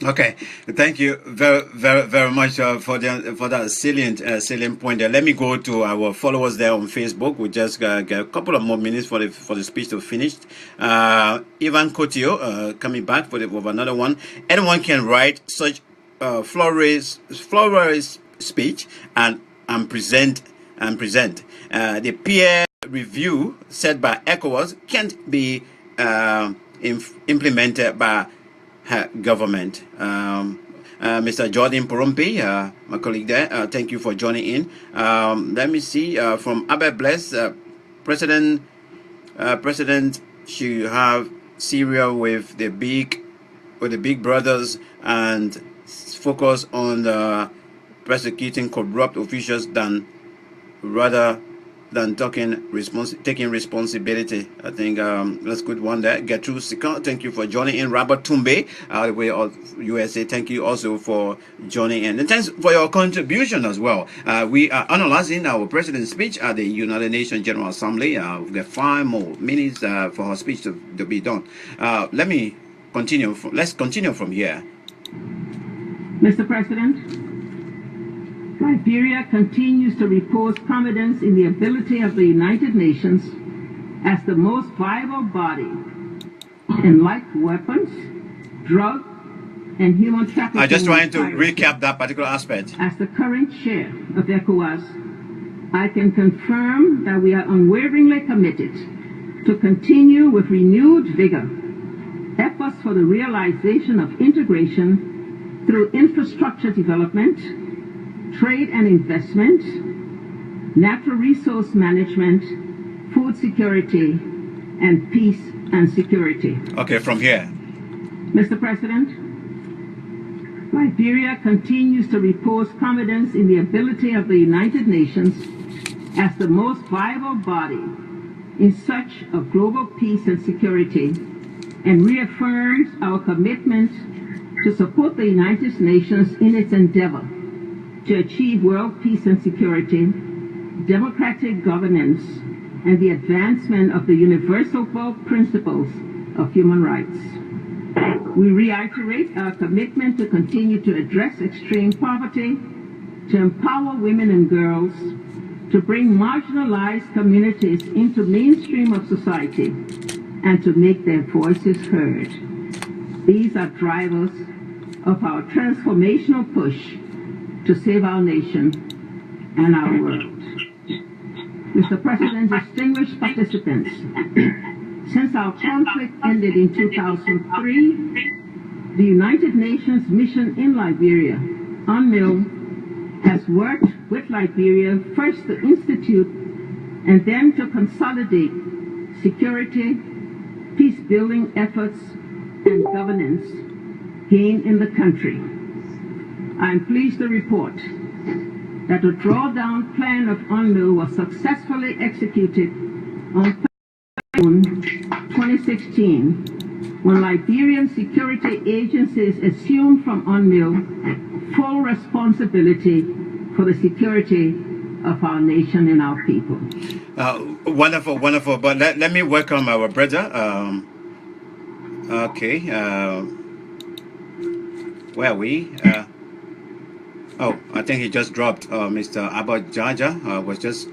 Okay, thank you very much for that salient point there. Let me go to our followers there on Facebook. We just got a couple of more minutes for the speech to finish. Ivan Cotio coming back for another one. Anyone can write such flores speech and present. The peer review set by ECOWAS can't be implemented by her government. Mr. Jordan Porompe, my colleague there, thank you for joining in. Let me see from Abel Bless, President should have Syria with the big brothers and focus on persecuting corrupt officials rather than taking responsibility. I think that's a good one there. Gertrude Sika, thank you for joining in. Robert Tumbe, the way of USA, thank you also for joining in. And thanks for your contribution as well. We are analyzing our president's speech at the United Nations General Assembly. We've got 5 more minutes for her speech to be done. Let me continue. Let's continue from here. Mr. President, Liberia continues to repose confidence in the ability of the United Nations as the most viable body in light weapons, drug, and human trafficking. I'm just trying to recap that particular aspect. As the current chair of ECOWAS, I can confirm that we are unwaveringly committed to continue with renewed vigor efforts for the realization of integration through infrastructure development, trade and investment, natural resource management, food security, and peace and security. Okay, from here. Mr. President, Liberia continues to repose confidence in the ability of the United Nations as the most viable body in search of global peace and security, and reaffirms our commitment to support the United Nations in its endeavor to achieve world peace and security, democratic governance, and the advancement of the universal principles of human rights. We reiterate our commitment to continue to address extreme poverty, to empower women and girls, to bring marginalized communities into mainstream of society, and to make their voices heard. These are drivers of our transformational push to save our nation and our world. Mr. President, distinguished participants, since our conflict ended in 2003, the United Nations mission in Liberia, UNMIL, has worked with Liberia first to institute and then to consolidate security, peace-building efforts, and governance gained in the country. I am pleased to report that the drawdown plan of UNMIL was successfully executed on June 2016, when Liberian security agencies assumed from UNMIL full responsibility for the security of our nation and our people. Wonderful, wonderful. But let me welcome our brother. Okay. Where are we? Oh, I think he just dropped. Mr. Abba Jaja was just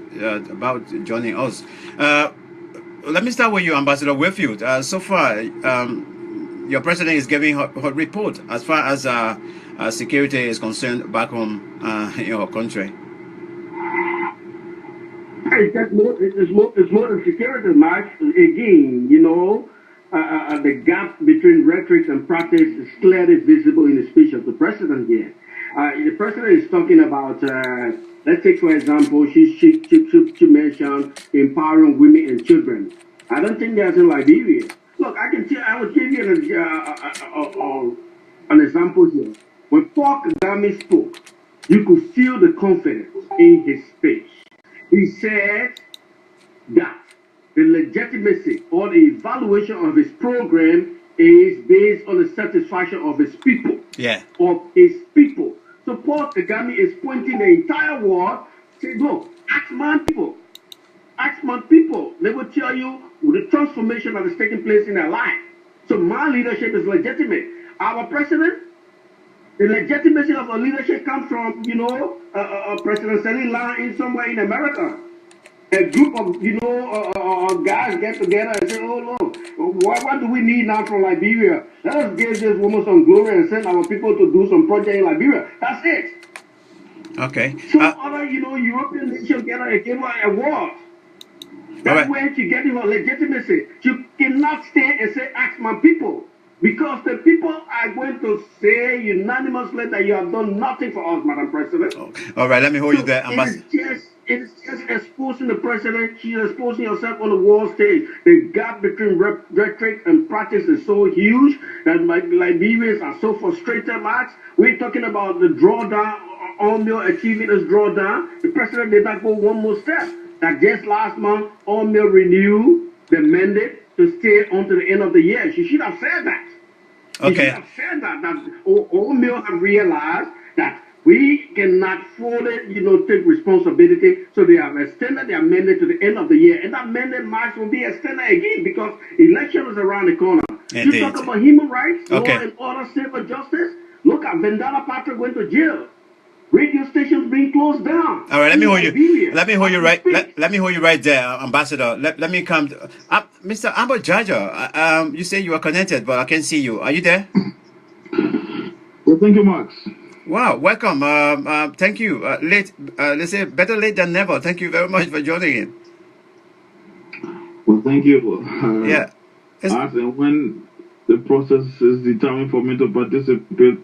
about joining us. Let me start with you, Ambassador Whitfield. So far, your president is giving her report as far as security is concerned back home in your country. It's more than security, Max. Again, you know, the gap between rhetoric and practice is clearly visible in the speech of the president here. The president is talking about, let's take for example, she mentioned empowering women and children. I don't think that's in Liberia. Look, I will give you an example here. When Paul Kagame spoke, you could feel the confidence in his speech. He said that the legitimacy or the evaluation of his program is based on the satisfaction of his people. Yeah. Of his people. So Paul Kagame is pointing the entire world, say, look, ask my people. Ask my people. They will tell you the transformation that is taking place in their life. So my leadership is legitimate. Our president, the legitimacy of our leadership comes from, you know, President Sirleaf in somewhere in America. A group of, you know, guys get together and say, oh, look, what do we need now from Liberia? Let us give this woman some glory and send our people to do some project in Liberia. That's it. Okay. So other, you know, European nations get her awards. That's where she getting her legitimacy. You cannot stay and say, ask my people. Because the people are going to say unanimously that you have done nothing for us, Madam President. Oh. All right, let me hold you there, Ambassador. It's just exposing the president. She's exposing herself on the world stage. The gap between rhetoric and practice is so huge that Liberians are so frustrated, Max. We're talking about the drawdown, UNMIL achieving this drawdown. The president did not go one more step. That just last month, UNMIL renewed the mandate to stay until the end of the year. She should have said that. Okay. She should have said that UNMIL have realized that we cannot fully, you know, take responsibility. So they have extended their mandate to the end of the year. And that mandate march will be extended again because election is around the corner. Indeed. You talk about human rights, okay. law and order, civil justice. Look at Vendala Patrick went to jail. Radio stations being closed down. All right, let me hold you. Liberia, Let me hold you as we right. speak. Let me hold you right there, Ambassador. Let me come. Mr. Amber Jaja, you say you are connected, but I can't see you. Are you there? Well, thank you, Max. Wow, welcome. Thank you. Late, let's say better late than never. Thank you very much for joining in. Well, thank you. Yeah. As and when the process is determined for me to participate,